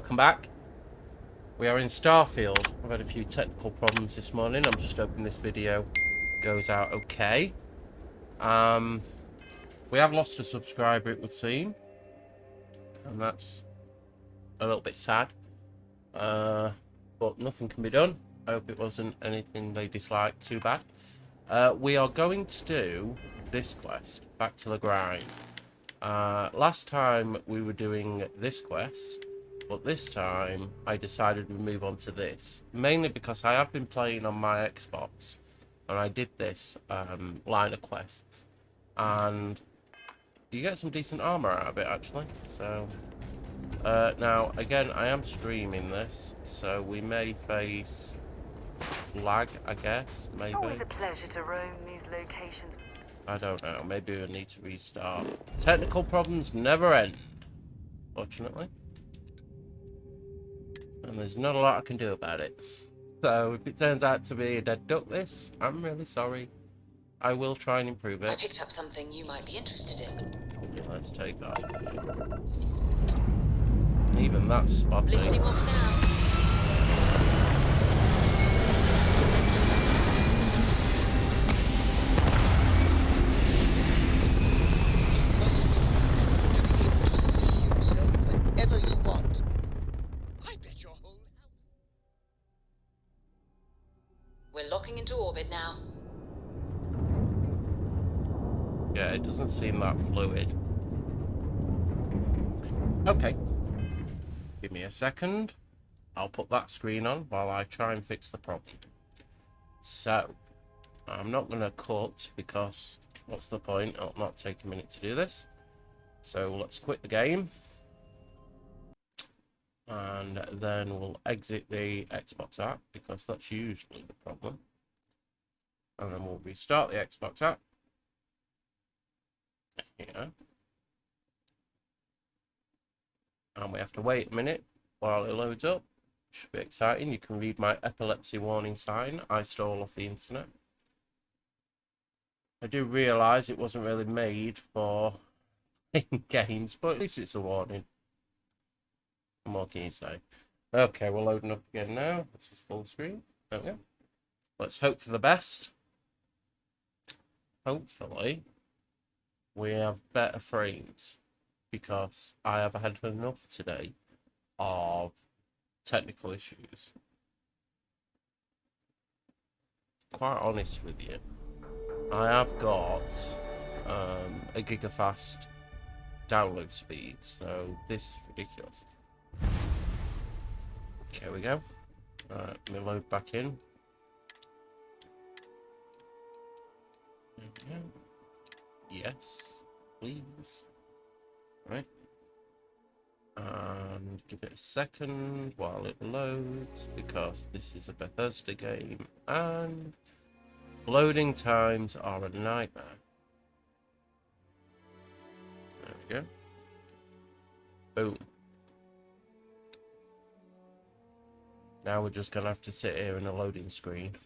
welcome back. We are in Starfield. I've had a few technical problems this morning. I'm just hoping this video goes out okay. We have lost a subscriber, it would seem, and that's a little bit sad. But nothing can be done. I hope it wasn't anything they disliked too bad. We are going to do this quest, Back to the Grind. Last time we were doing this quest, but this time I decided we'd move on to this. Mainly because I have been playing on my Xbox, and I did this line of quests. And you get some decent armor out of it, actually. So, now, again, I am streaming this, so we may face lag, I guess, maybe. Always a pleasure to roam these locations. I don't know, maybe we'll need to restart. Technical problems never end, fortunately. And there's not a lot I can do about it. So if it turns out to be a dead duck this, I'm really sorry. I will try and improve it. I picked up something you might be interested in. Yeah, let's take that. Even that's spotty. Lifting off now. We're locking into orbit now. Yeah, it doesn't seem that fluid. Okay. Give me a second. I'll put that screen on while I try and fix the problem. So, I'm not going to cut because what's the point? It'll not take a minute to do this. So let's quit the game. And then we'll exit the Xbox app because that's usually the problem. And then we'll restart the Xbox app. Yeah. And we have to wait a minute while it loads up. Should be exciting. You can read my epilepsy warning sign I stole off the internet. I do realise it wasn't really made for playing games, but at least it's a warning. What more can you say? Okay, we're loading up again now. This is full screen. There we go. Let's hope for the best. Hopefully, we have better frames, because I have had enough today of technical issues. Quite honest with you, I have got a gigafast download speed, so this is ridiculous. Okay, we go. Alright, let me load back in. There we go. Yes, please. Right. And give it a second while it loads, because this is a Bethesda game and loading times are a nightmare. There we go. Boom. Now we're just gonna have to sit here in a loading screen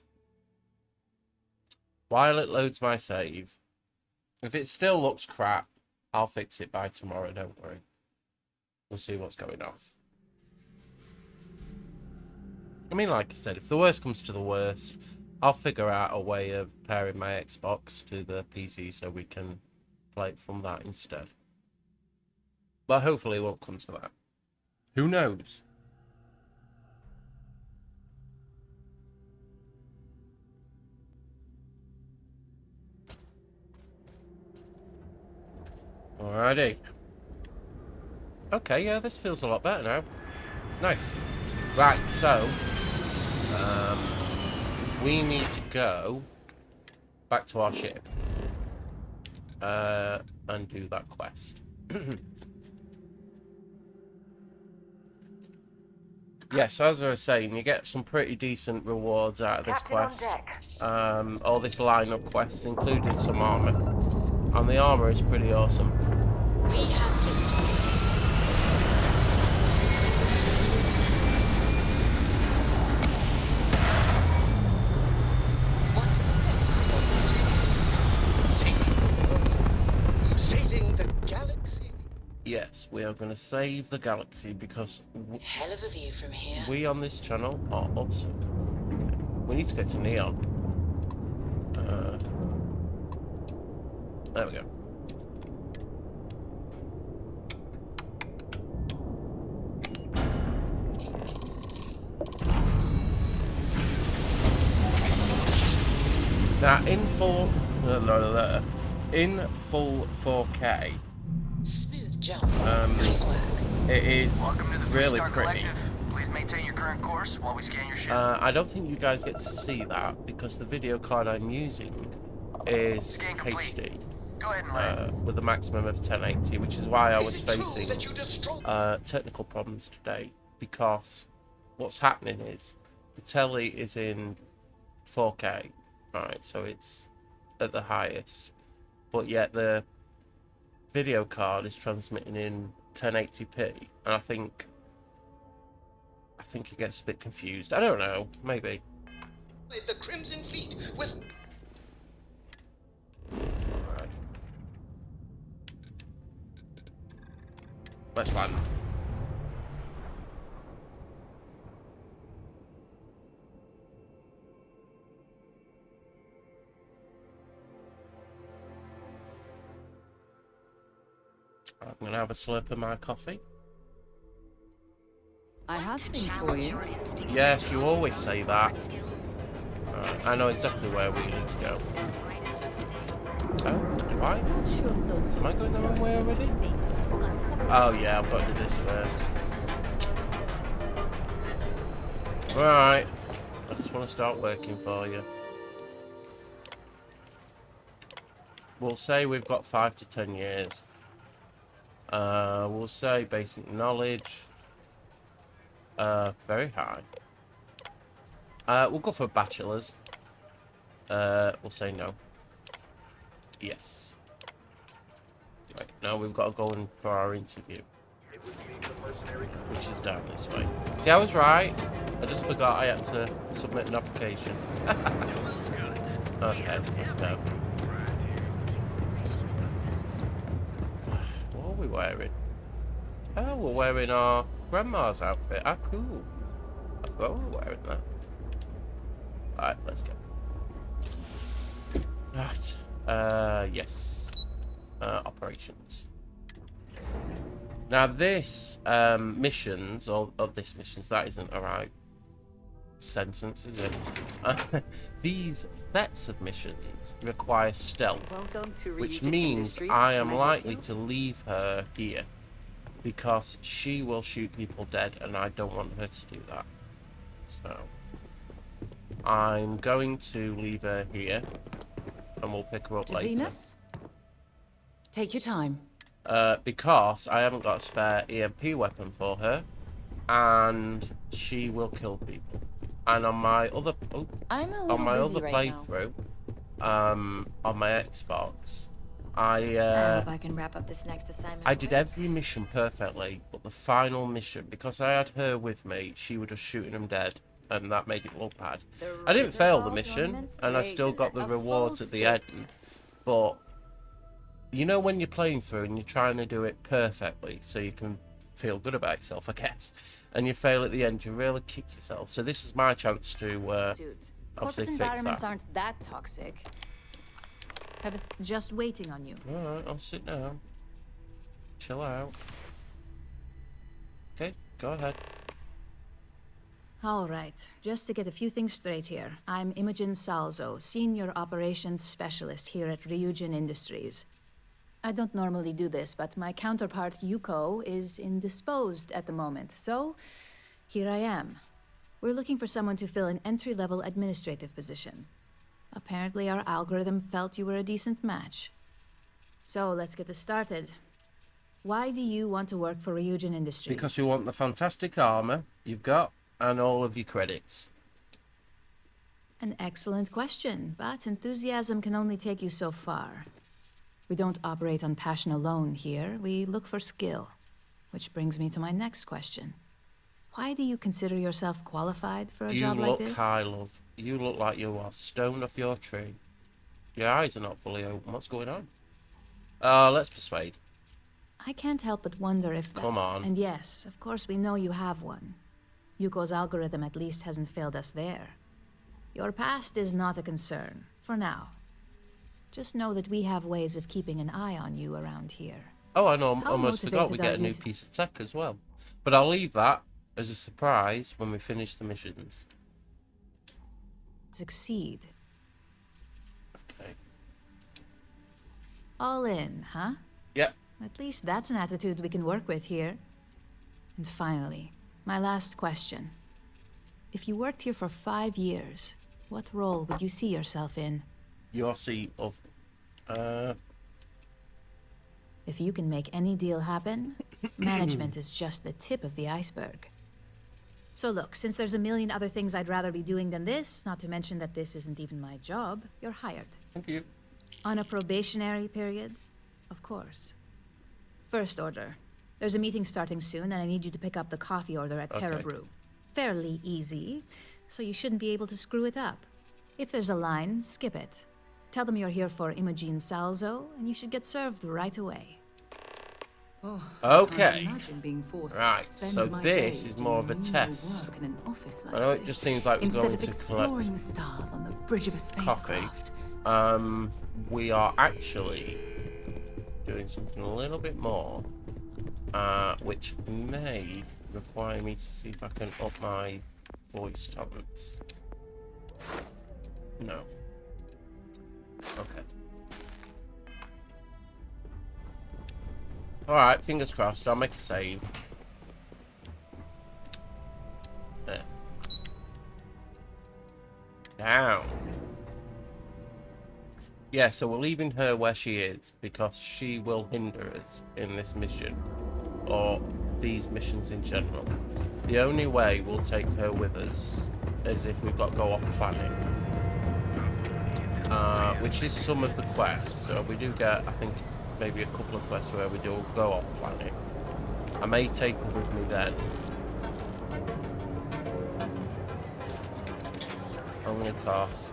while it loads my save. If it still looks crap, I'll fix it by tomorrow, don't worry. We'll see what's going on. I mean, like I said, if the worst comes to the worst, I'll figure out a way of pairing my Xbox to the PC so we can play it from that instead. But hopefully it won't come to that. Who knows? Alrighty. Okay, yeah, this feels a lot better now. Nice. Right, so we need to go back to our ship and do that quest. Yes, as I was saying, you get some pretty decent rewards out of this quest. All this line of quests, including some armor. And the armor is pretty awesome. We have liftoff. What's next? Saving the world, saving the galaxy. Yes, we are going to save the galaxy because Hell of a view from here. we on this channel are awesome. We need to get to Neon. There we go. Now, in full 4K, Smooth jump. Nice work. it is Welcome to the really Star pretty. Collective. Please maintain your current course while we scan your ship. I don't think you guys get to see that because the video card I'm using is Scan complete. HD Go ahead and land. with a maximum of 1080, which is why I was facing technical problems today. Because what's happening is the telly is in 4K, right? So it's at the highest, but yet the video card is transmitting in 1080p, and I think it gets a bit confused. I don't know, maybe. The Crimson Fleet with... Right. Let's land. I'm gonna have a slurp of my coffee. I have things for you. Yes, you always say that. I know exactly where we need to go. Oh, do I? Am I going the wrong way already? Oh yeah, I've got to do this first. Right. I just want to start working for you. We'll say we've got 5 to 10 years. We'll say basic knowledge. Very high. We'll go for bachelor's. We'll say no. Yes. Right, now we've got to go in for our interview. Which is down this way. See, I was right. I just forgot I had to submit an application. Okay, let's go. What are we wearing? Oh, we're wearing our grandma's outfit. Ah, cool. I forgot we were wearing that. Alright, let's go. Right. Yes. Operations. Now this missions, or this missions, that isn't a right sentence, is it? These sets of missions require stealth, which means I am likely to leave her here because she will shoot people dead and I don't want her to do that. So I'm going to leave her here and we'll pick her up later. Venus? Take your time. Because I haven't got a spare EMP weapon for her, and she will kill people. And on my other playthrough, on my Xbox, I hope I can wrap up this next assignment. I did every mission perfectly, but the final mission, because I had her with me, she was just shooting them dead, and that made it look bad. I didn't fail the mission, and I still got the rewards at the end, but you know when you're playing through and you're trying to do it perfectly so you can feel good about yourself, I guess, and you fail at the end, you really kick yourself. So this is my chance to obviously fix environments that. aren't that toxic. I was just waiting on you. Alright, I'll sit down. Chill out. Okay, go ahead. All right, just to get a few things straight here. I'm Imogen Salzo, Senior Operations Specialist here at Ryujin Industries. I don't normally do this, but my counterpart Yuko is indisposed at the moment, so here I am. We're looking for someone to fill an entry-level administrative position. Apparently our algorithm felt you were a decent match. So let's get this started. Why do you want to work for Ryujin Industries? Because you want the fantastic armor you've got and all of your credits. An excellent question, but enthusiasm can only take you so far. We don't operate on passion alone here, we look for skill. Which brings me to my next question. Why do you consider yourself qualified for a job like this? You look high, love. You look like you are stoned off your tree. Your eyes are not fully open. What's going on? Let's persuade. I can't help but wonder if that... Come on. And yes, of course we know you have one. Yuko's algorithm at least hasn't failed us there. Your past is not a concern, for now. Just know that we have ways of keeping an eye on you around here. Oh, I know. How Almost forgot we motivated get are a you new to- piece of tech as well. But I'll leave that as a surprise when we finish the missions. Succeed. Okay. All in, huh? Yep. At least that's an attitude we can work with here. And finally, my last question. If you worked here for 5 years, what role would you see yourself in? Your seat of... If you can make any deal happen, management is just the tip of the iceberg. So look, since there's a million other things I'd rather be doing than this, not to mention that this isn't even my job, you're hired. Thank you. On a probationary period? Of course. First order. There's a meeting starting soon, and I need you to pick up the coffee order at Terra Okay. Brew. Fairly easy, so you shouldn't be able to screw it up. If there's a line, skip it. Tell them you're here for Imogen Salzo, and you should get served right away. Oh, Okay. I can't imagine being forced Right, to spend so my this days is more of a doing test. work in an office like I know it this, just seems like we're instead going of to exploring collect the stars on the bridge of a coffee. spacecraft. We are actually doing something a little bit more, which may require me to see if I can up my voice tolerance. No. Okay. Alright, fingers crossed. I'll make a save. There. Down. Yeah, so we're leaving her where she is because she will hinder us in this mission, or these missions in general. The only way we'll take her with us is if we've got to go off planet, which is some of the quests. So we do get, I think, maybe a couple of quests where we do go off planet. I may take her with me then. Only cause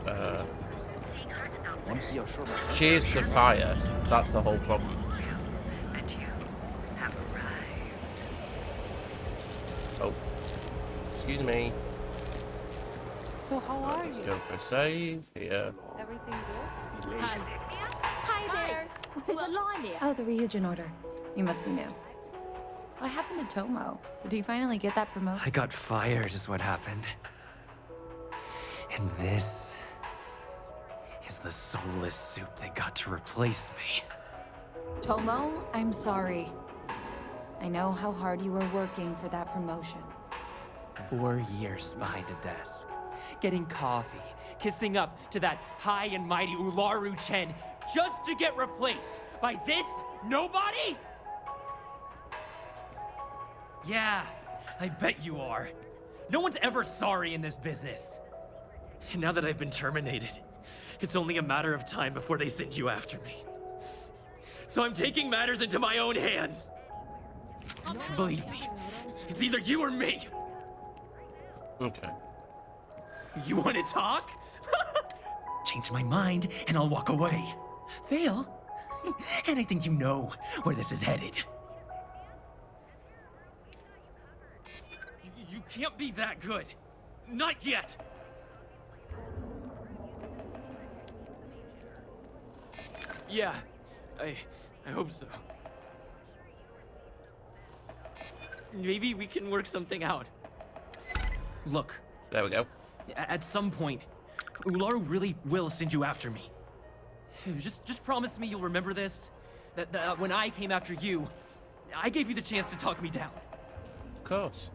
she is good fire. That's the whole problem. Oh, excuse me. So how are Let's you? go for a save here. Everything good? Hi. Hi there. There's a line here. Oh, the Ryujin order. You must be new. What happened to Tomo? Did he finally get that promotion? I got fired is what happened. And this is the soulless suit they got to replace me. Tomo, I'm sorry. I know how hard you were working for that promotion. 4 years behind a desk, getting coffee, kissing up to that high and mighty Ularu Chen, just to get replaced by this nobody? Yeah, I bet you are. No one's ever sorry in this business. And now that I've been terminated, it's only a matter of time before they send you after me. So I'm taking matters into my own hands. Believe me, it's either you or me. Okay. You want to talk? Change my mind and I'll walk away. Fail? And I think you know where this is headed. You can't be that good. Not yet. Yeah, I hope so. Maybe we can work something out. Look, There we go. at some point, Ularu really will send you after me. Just promise me you'll remember this. That when I came after you, I gave you the chance to talk me down. Of course.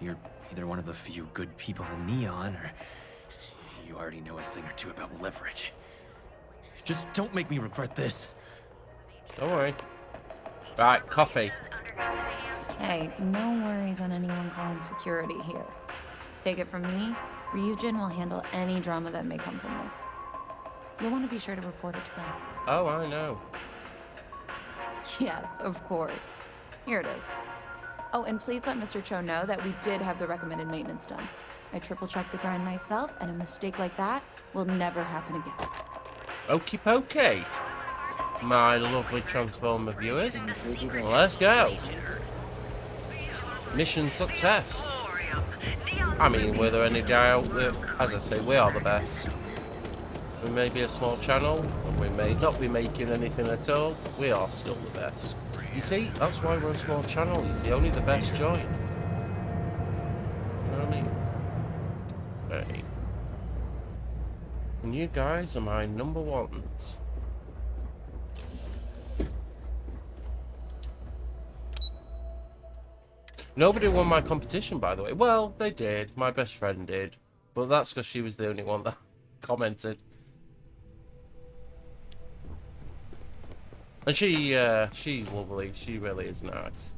You're either one of the few good people in Neon, or you already know a thing or two about leverage. Just don't make me regret this. Don't worry. Right, coffee. Hey, no worries on anyone calling security here. Take it from me, Ryujin will handle any drama that may come from this. You'll want to be sure to report it to them. Oh, I know. Yes, of course. Here it is. Oh, and please let Mr. Cho know that we did have the recommended maintenance done. I triple-checked the grind myself, and a mistake like that will never happen again. Okie pokey. my lovely Transformer viewers. Let's go. Mission success. I mean, were there any doubt that, as I say, we are the best. We may be a small channel, and we may not be making anything at all, but we are still the best. You see, that's why we're a small channel, you see, only the best join. You know what I mean? Right. And you guys are my number ones. Nobody won my competition, by the way. Well, they did. My best friend did. But that's because she was the only one that commented. And she's lovely. She really is nice.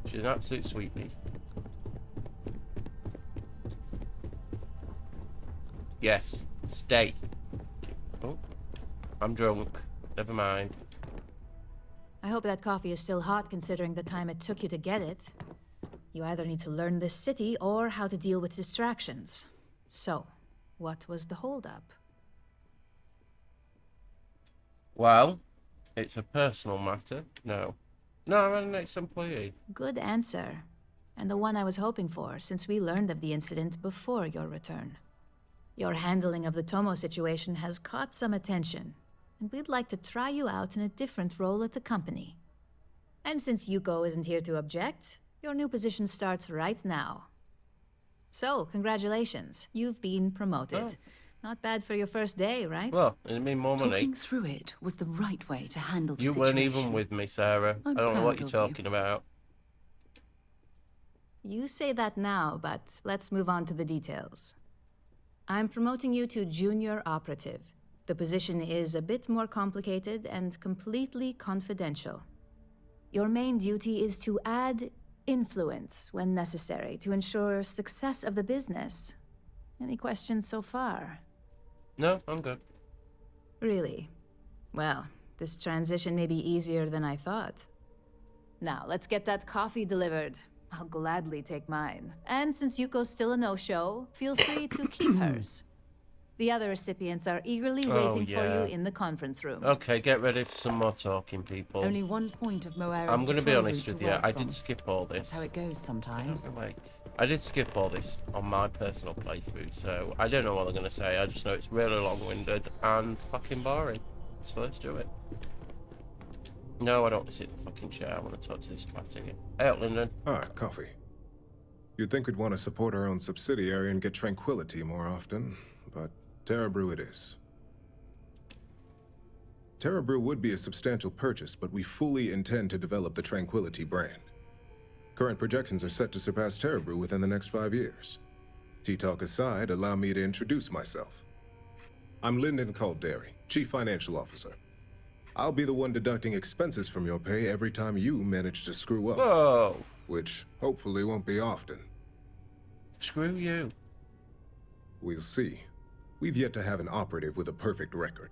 She's an absolute sweetie. Yes. Stay. Oh, I'm drunk. Never mind. I hope that coffee is still hot considering the time it took you to get it. You either need to learn this city or how to deal with distractions. So, what was the holdup? Well, it's a personal matter. No, I'm an ex-employee. Good answer. And the one I was hoping for, since we learned of the incident before your return. Your handling of the Tomo situation has caught some attention, and we'd like to try you out in a different role at the company. And since Yuko isn't here to object, your new position starts right now. So, congratulations. You've been promoted. Oh. Not bad for your first day, right? Well, it'd mean more money. Talking through it was the right way to handle the You situation. weren't even with me, Sarah. I'm I don't know what proud you're of you. talking about. You say that now, but let's move on to the details. I'm promoting you to junior operative. The position is a bit more complicated and completely confidential. Your main duty is to add influence when necessary to ensure success of the business. Any questions so far? No, I'm good. Really? Well, this transition may be easier than I thought. Now, let's get that coffee delivered. I'll gladly take mine. And since Yuko's still a no-show, feel free to keep hers. The other recipients are eagerly waiting for you in the conference room. Okay, get ready for some more talking, people. Only one point of Moera's I'm going to be patrol honest route with to you. work I from. did skip all this. That's how it goes sometimes. I did skip all this on my personal playthrough, so I don't know what I'm going to say. I just know it's really long-winded and fucking boring. So let's do it. No, I don't want to sit in the fucking chair. I want to talk to this twat again. Hey up, Lyndon. Ah, coffee. You'd think we'd want to support our own subsidiary and get tranquility more often, but Terra Brew it is. Terra Brew would be a substantial purchase, but we fully intend to develop the Tranquility brand. Current projections are set to surpass Terra Brew within the next 5 years. Tea-talk aside, allow me to introduce myself. I'm Lyndon Calderi, Chief Financial Officer. I'll be the one deducting expenses from your pay every time you manage to screw up. Whoa. Which hopefully won't be often. Screw you. We'll see. We've yet to have an operative with a perfect record.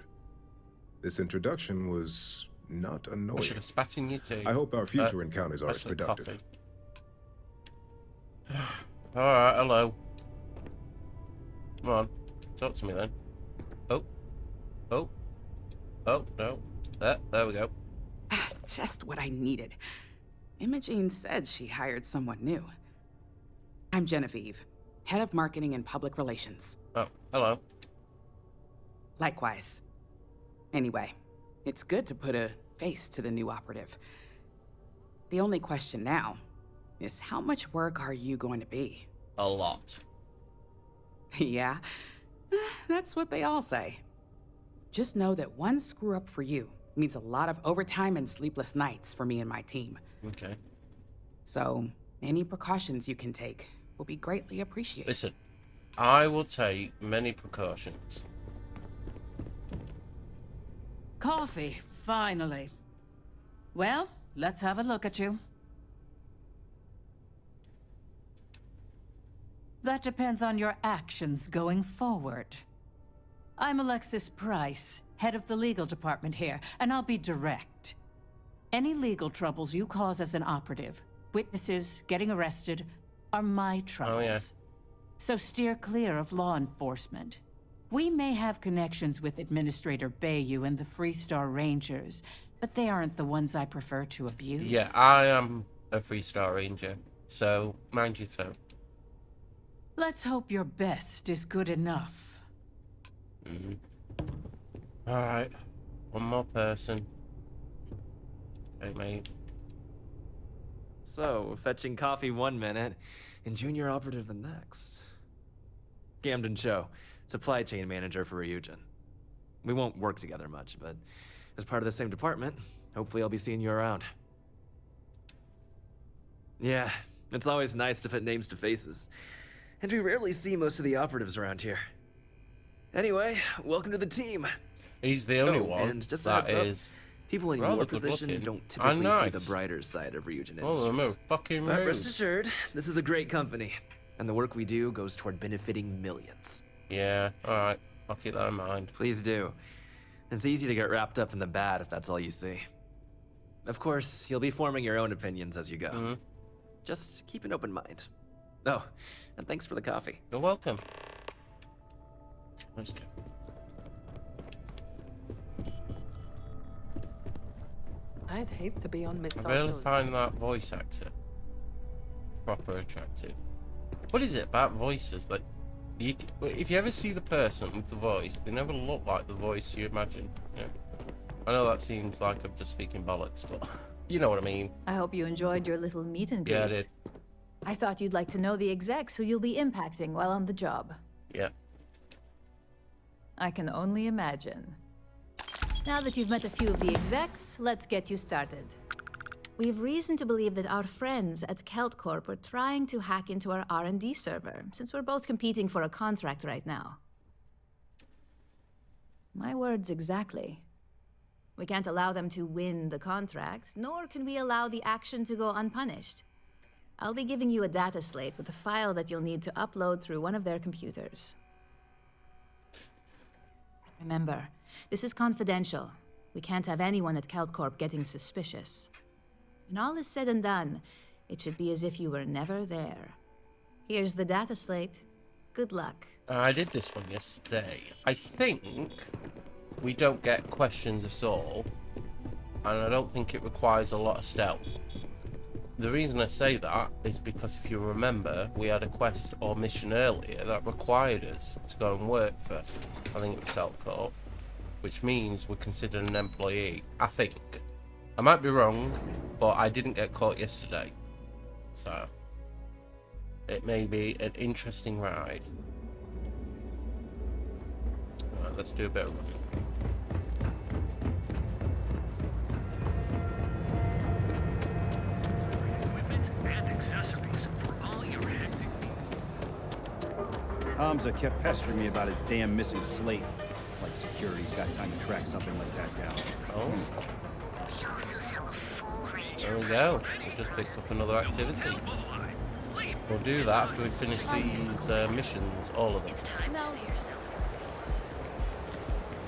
This introduction was not annoying. I should have spat in you too. I hope our future encounters are as actually productive. Alright, hello. Come on. Talk to me then. Oh, no. There we go. Just what I needed. Imogene said she hired someone new. I'm Genevieve, head of marketing and public relations. Oh, hello. Likewise. Anyway, it's good to put a face to the new operative. The only question now is how much work are you going to be? A lot. Yeah, that's what they all say. Just know that one screw up for you means a lot of overtime and sleepless nights for me and my team. Okay. So, any precautions you can take will be greatly appreciated. Listen, I will take many precautions. Coffee, finally. Well, let's have a look at you. That depends on your actions going forward. I'm Alexis Price, head of the legal department here, and I'll be direct. Any legal troubles you cause as an operative, witnesses, getting arrested, are my troubles. Oh, yeah. So steer clear of law enforcement. We may have connections with Administrator Bayou and the Freestar Rangers, but they aren't the ones I prefer to abuse. Yeah, I am a Freestar Ranger, so mind you so. Let's hope your best is good enough. Alright, one more person. Okay, mate. So, fetching coffee 1 minute and junior operative the next. Camden Cho, supply chain manager for Ryujin. We won't work together much, but as part of the same department, hopefully I'll be seeing you around. Yeah, it's always nice to put names to faces. And we rarely see most of the operatives around here. Anyway, welcome to the team. He's the only one and just that heads up, is people in rather your good position looking. don't And typically see nice. the brighter side of Ryujin Oh, I'm a Industries. fucking But rude. rest assured, this is a great company, and the work we do goes toward benefiting millions. Yeah, alright. I'll keep that in mind. Please do. It's easy to get wrapped up in the bad if that's all you see. Of course, you'll be forming your own opinions as you go. Just keep an open mind. Oh, and thanks for the coffee. You're welcome. Let's go. I'd hate to be on Miss I really Social's find that voice actor proper attractive. What is it about voices that if you ever see the person with the voice, they never look like the voice you imagine. Yeah. I know that seems like I'm just speaking bollocks, but you know what I mean. I hope you enjoyed your little meet and greet. Yeah, I did. I thought you'd like to know the execs who you'll be impacting while on the job. Yeah. I can only imagine. Now that you've met a few of the execs, let's get you started. We have reason to believe that our friends at Kelt Corp are trying to hack into our R&D server, since we're both competing for a contract right now. My words exactly. We can't allow them to win the contract, nor can we allow the action to go unpunished. I'll be giving you a data slate with a file that you'll need to upload through one of their computers. Remember, this is confidential. We can't have anyone at Kelt Corp getting suspicious. When all is said and done, it should be as if you were never there. Here's the data slate. Good luck. I did this one yesterday. I think we don't get questions at all, and I don't think it requires a lot of stealth. The reason I say that is because if you remember, we had a quest or mission earlier that required us to go and work for, I think it was Selcorp, which means we're considered an employee. I think. I might be wrong, but I didn't get caught yesterday. So, it may be an interesting ride. Alright, let's do a bit of running. Hamza kept pestering me about his damn missing slate. Like security's got time to track something like that down. Oh. There we go. We just picked up another activity. We'll do that after we finish these missions, all of them.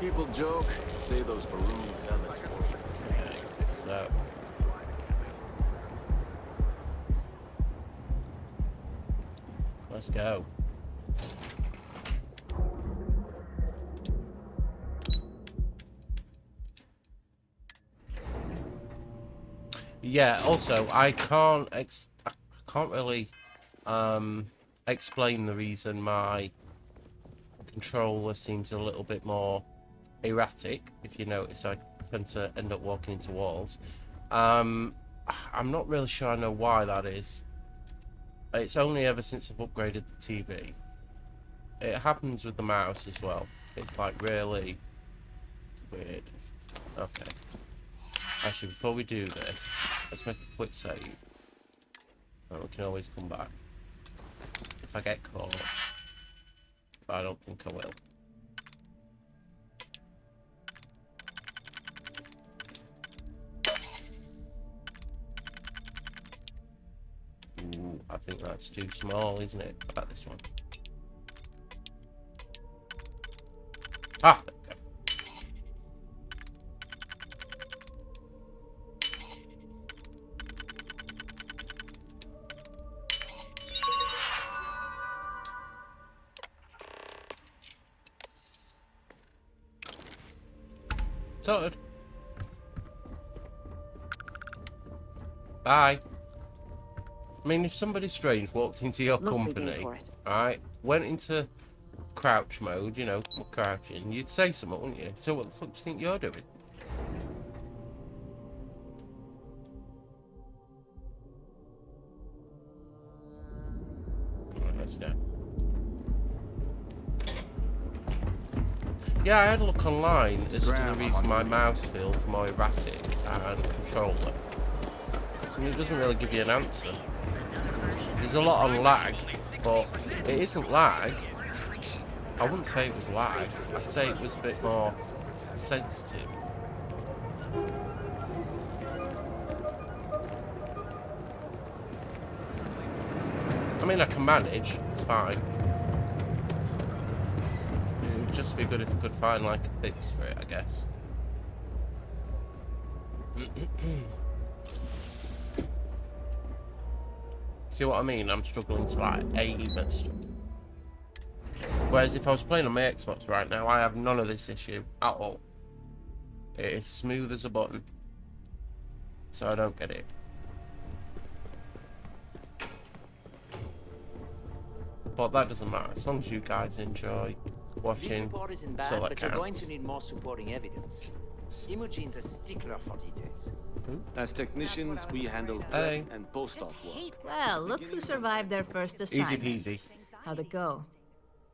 People joke, say those for rooms and Okay, so. Let's go. Yeah, also, I can't really explain the reason my controller seems a little bit more erratic. If you notice, I tend to end up walking into walls. I'm not really sure I know why that is. It's only ever since I've upgraded the TV. It happens with the mouse as well. It's like really weird. Okay. Actually, before we do this, let's make a quick save. And we can always come back. If I get caught. But I don't think I will. Ooh, I think that's too small, isn't it? How about this one? Ah, there we go. Sorted. Bye. I mean, if somebody strange walked into your company, right, went into crouch mode, you know, crouching, you'd say something, wouldn't you? So what the fuck do you think you're doing? Alright, let's go. Yeah, I had a look online as to the reason my mouse feels more erratic and controller. I mean, it doesn't really give you an answer. There's a lot on lag, but it isn't lag. I wouldn't say it was lag. I'd say it was a bit more sensitive. I mean, I can manage. It's fine. It would just be good if I could find, like, a fix for it, I guess. See what I mean? I'm struggling to, like, aim and stuff. Whereas if I was playing on my Xbox right now, I have none of this issue at all. It is smooth as a button. So I don't get it. But that doesn't matter. As long as you guys enjoy watching, so that but you're going counts. to need more supporting evidence. Imogene's a stickler for details. As technicians, we handle prep and post-op work. Well, look who survived their first assignment. Easy peasy. How'd it go?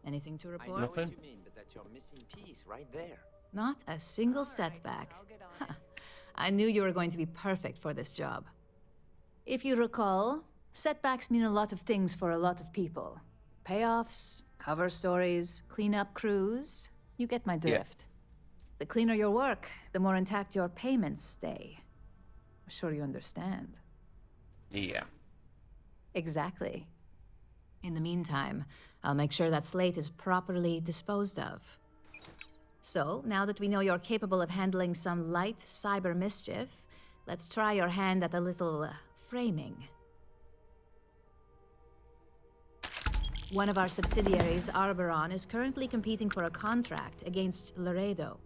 Anything to report? Nothing. What you mean, but that's your missing piece right there. Not a single setback. Huh. I knew you were going to be perfect for this job. If you recall, setbacks mean a lot of things for a lot of people. Payoffs, cover stories, cleanup crews. You get my drift. Yeah. The cleaner your work, the more intact your payments stay. I'm sure you understand. Yeah. Exactly. In the meantime, I'll make sure that Slate is properly disposed of. So, now that we know you're capable of handling some light cyber mischief, let's try your hand at a little framing. One of our subsidiaries, Arboron, is currently competing for a contract against Laredo.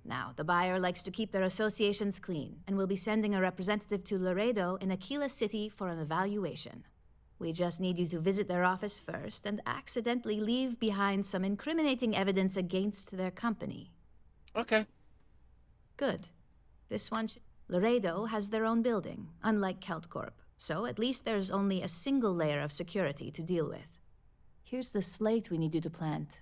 Now, the buyer likes to keep their associations clean, and will be sending a representative to Laredo in Aquila City for an evaluation. We just need you to visit their office first and accidentally leave behind some incriminating evidence against their company. Okay. Good. This one... Laredo has their own building, unlike KeltCorp, so at least there's only a single layer of security to deal with. Here's the slate we need you to plant.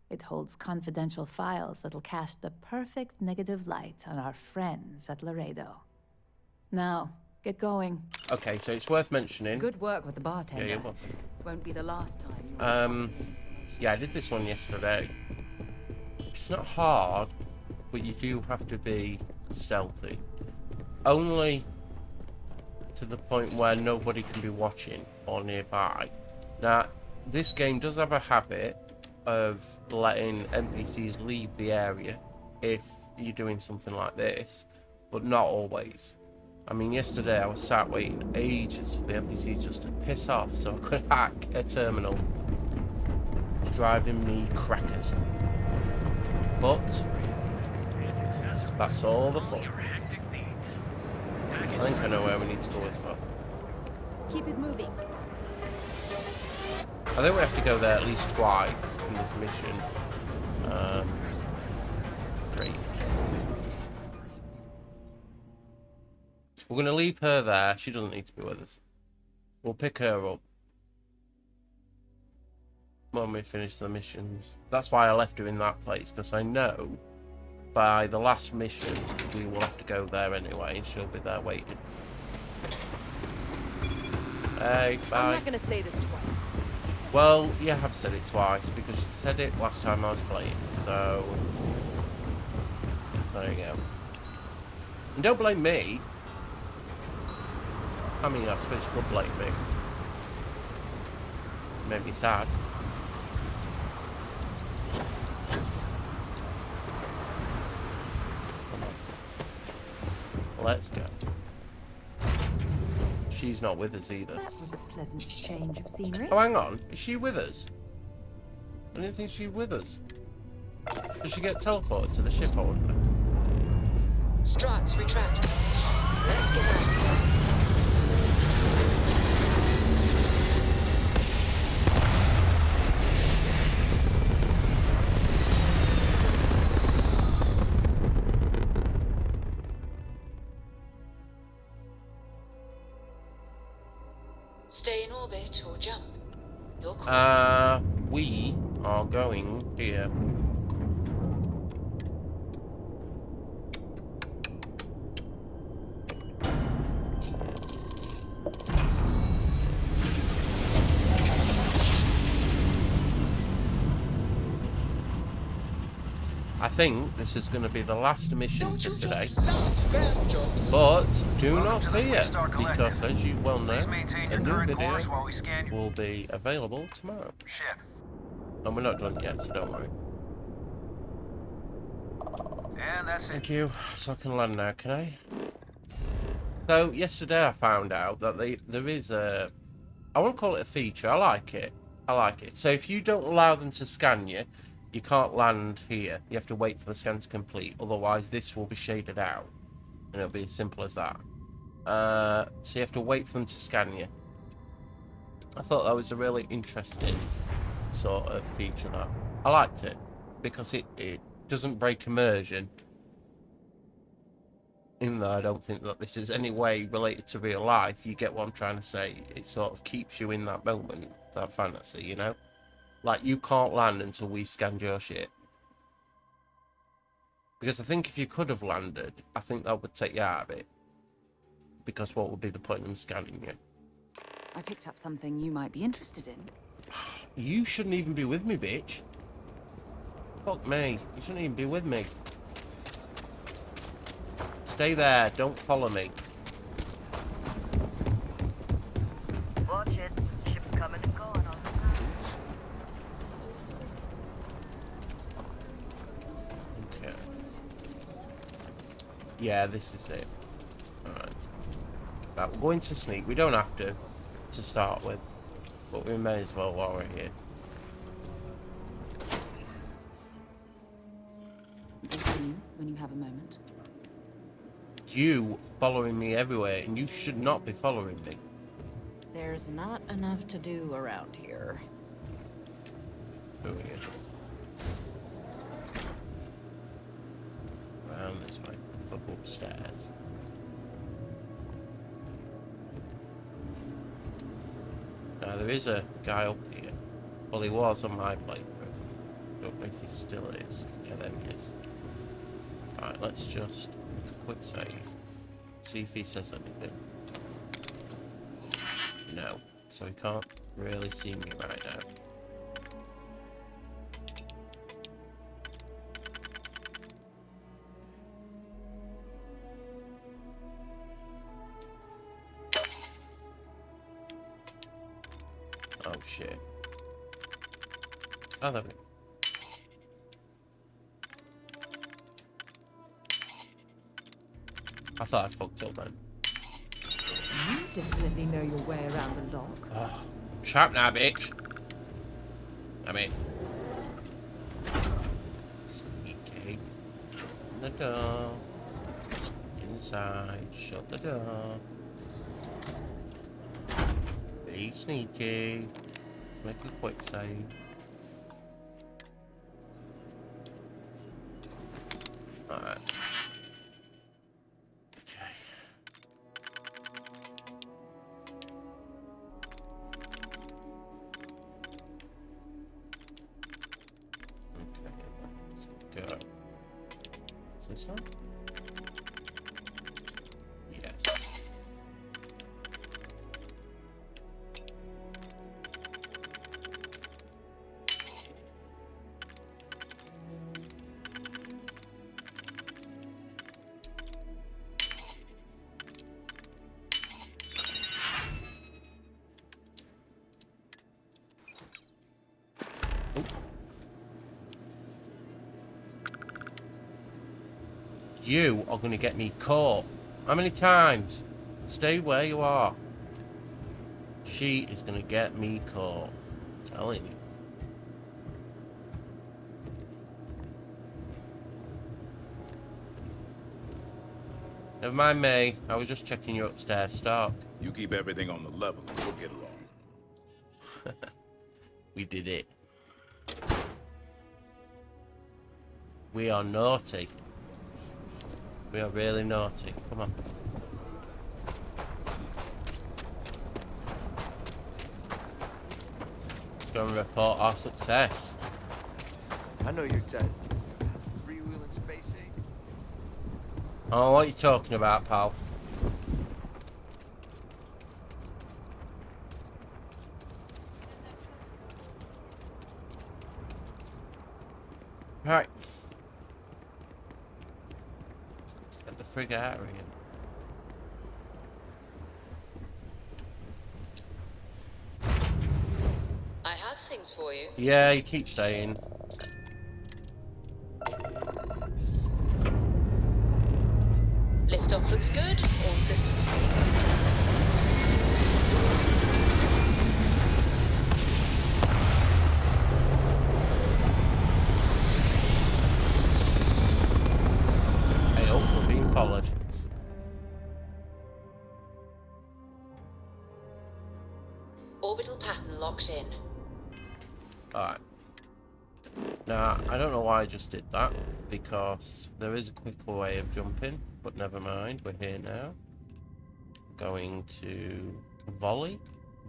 It holds confidential files that'll cast the perfect negative light on our friends at Laredo. Now, get going. Okay, so it's worth mentioning. Good work with the bartender. Yeah, you're welcome. Won't be the last time. Yeah, I did this one yesterday. It's not hard, but you do have to be stealthy. Only to the point where nobody can be watching or nearby. Now, this game does have a habit of letting NPCs leave the area if you're doing something like this, but not always. I mean, yesterday I was sat waiting ages for the NPCs just to piss off so I could hack a terminal. It's driving me crackers. But that's all the fun. I think I know where we need to go as well. Keep it moving. I think we have to go there at least twice in this mission. Great. We're going to leave her there. She doesn't need to be with us. We'll pick her up when we finish the missions. That's why I left her in that place, because I know by the last mission we will have to go there anyway, and she'll be there waiting. Hey, bye. I'm not going to say this twice. Well, yeah, I've said it twice, because you said it last time I was playing, so... There you go. And don't blame me. I mean, I suppose you could blame me. Made me sad. Come on. Let's go. She's not with us either. That was a pleasant change of scenery. Oh, hang on. Is she with us? I didn't think she was with us. Did she get teleported to the ship, I wonder? Struts retract. Let's get out of here. Stay in orbit or jump. Your call. We are going here. I think this is going to be the last mission for today. But do not fear, because as you well know, a new video will be available tomorrow. And we're not done yet, so don't worry. And that's it. Thank you. So I can land now, can I? So yesterday I found out that there is a... I won't call it a feature. I like it. I like it. So if you don't allow them to scan you, you can't land here. You have to wait for the scan to complete. Otherwise, this will be shaded out. And it'll be as simple as that. So you have to wait for them to scan you. I thought that was a really interesting sort of feature. That I liked it. Because it doesn't break immersion. Even though I don't think that this is any way related to real life. You get what I'm trying to say. It sort of keeps you in that moment. That fantasy, you know? Like, you can't land until we've scanned your shit. Because I think if you could have landed, I think that would take you out of it. Because what would be the point in scanning you? I picked up something you might be interested in. You shouldn't even be with me, bitch. Fuck me. You shouldn't even be with me. Stay there. Don't follow me. Watch it. Ship's coming and going on the side. Okay. Yeah, this is it. Alright. Right, we're going to sneak. We don't have to start with. But we may as well while we're here. When you have a moment. You following me everywhere, and you should not be following me. There's not enough to do around here. Through here. Round this way. Up upstairs. Now there is a guy up here. Well, he was on my playthrough. Don't know if he still is. Yeah, there he is. Alright, let's just make a quick save. See if he says anything. No. So he can't really see me right now. Oh shit. Oh, there we go. I thought I fucked up then. You definitely know your way around the lock. Oh, sharp now, bitch. I mean, sneaky. Open the door. Sneak inside. Shut the door. Be sneaky. Let's make a quick save. Alright. Okay. Let's go. Is this one? Yes. You are going to get me caught. How many times? Stay where you are. She is going to get me caught. I'm telling you. Never mind me. I was just checking you upstairs, Stark. You keep everything on the level and we'll get along. We did it. We are naughty. We are really naughty. Come on. Let's go and report our success. I know you're tight. Freewheeling space age. Oh, what are you talking about, pal? Right. Let's get the frig out of here. I have things for you. Yeah, you keep saying. Liftoff looks good. All systems go. Hey, oh, we're being followed. Orbital pattern locked in. Alright. Now, I don't know why I just did that, because there is a quicker way of jumping, but never mind, we're here now. Going to volley?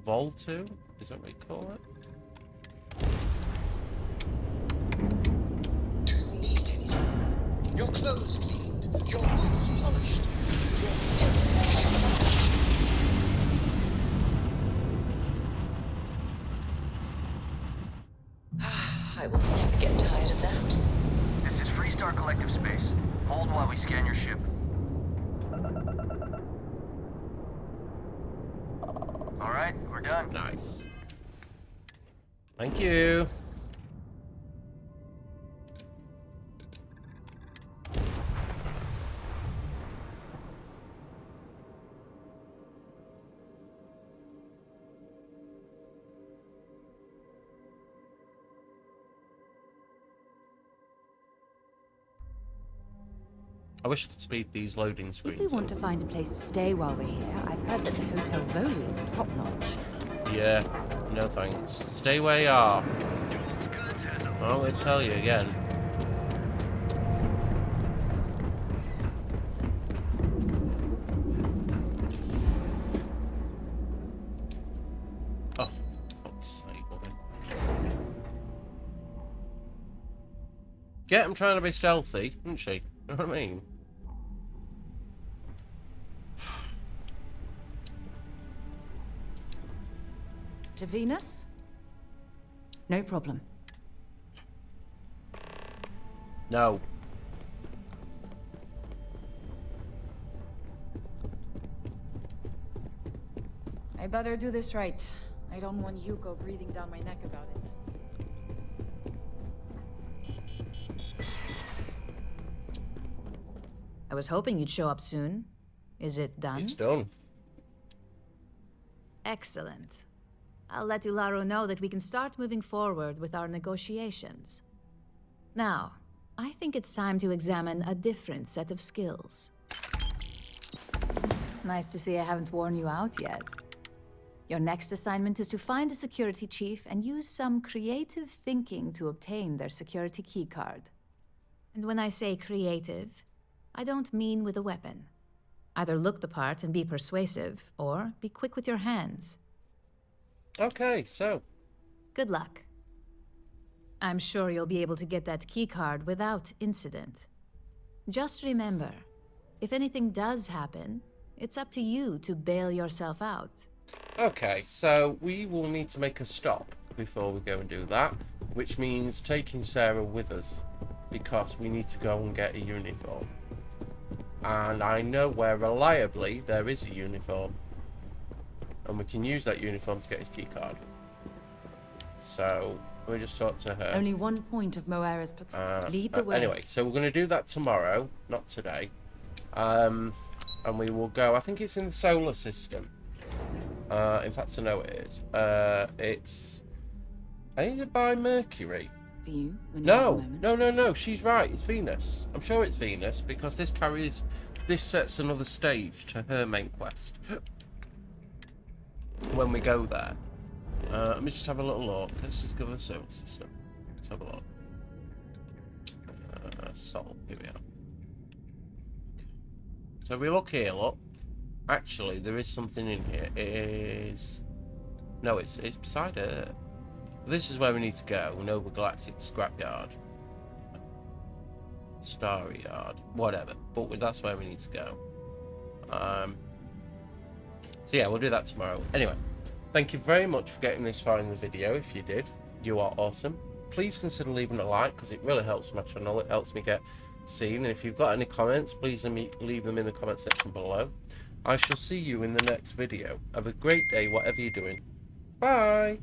Vol 2? Is that what you call it? Do you need anything? Your clothes cleaned, your boots polished, your I will never get tired of that. This is Freestar Collective Space. Hold while we scan your ship. Alright, we're done. Nice. Thank you. I wish I could speed these loading screens. If we want to find a place to stay while we're here, I've heard that the Hotel Voli is top-notch. Yeah, no thanks. Stay where you are. I'm going to tell you again. Oh, fuck's sake, woman. Yeah, I'm trying to be stealthy, isn't she? You know what I mean? To Venus? No problem. No. I better do this right. I don't want Yuko breathing down my neck about it. I was hoping you'd show up soon. Is it done? It's done. Excellent. I'll let Ularo know that we can start moving forward with our negotiations. Now, I think it's time to examine a different set of skills. Nice to see I haven't worn you out yet. Your next assignment is to find a security chief and use some creative thinking to obtain their security keycard. And when I say creative, I don't mean with a weapon. Either look the part and be persuasive, or be quick with your hands. Okay, so. Good luck. I'm sure you'll be able to get that keycard without incident. Just remember, if anything does happen, it's up to you to bail yourself out. Okay, so we will need to make a stop before we go and do that, which means taking Sarah with us, because we need to go and get a uniform. And I know where reliably there is a uniform. And we can use that uniform to get his keycard. So, we'll just talk to her. Only 1 point of Moira's lead the way. Anyway, so we're going to do that tomorrow, not today. And we will go, I think it's in the solar system. In fact, I know it is. It's... I think it's by Mercury. For you? No, she's right. It's Venus. I'm sure it's Venus because this carries this sets another stage to her main quest. When we go there. Let me just have a little look. Let's just go to the server system. Let's have a look. Salt, here we are. So we look here, look. Actually, there is something in here. It is... No, it's beside Earth. This is where we need to go. Noble Galactic Scrapyard. Starry Yard. Whatever. But that's where we need to go. So yeah, we'll do that tomorrow. Anyway, thank you very much for getting this far in the video. If you did, you are awesome. Please consider leaving a like, because it really helps my channel. It helps me get seen. And if you've got any comments, please leave them in the comment section below. I shall see you in the next video. Have a great day, whatever you're doing. Bye!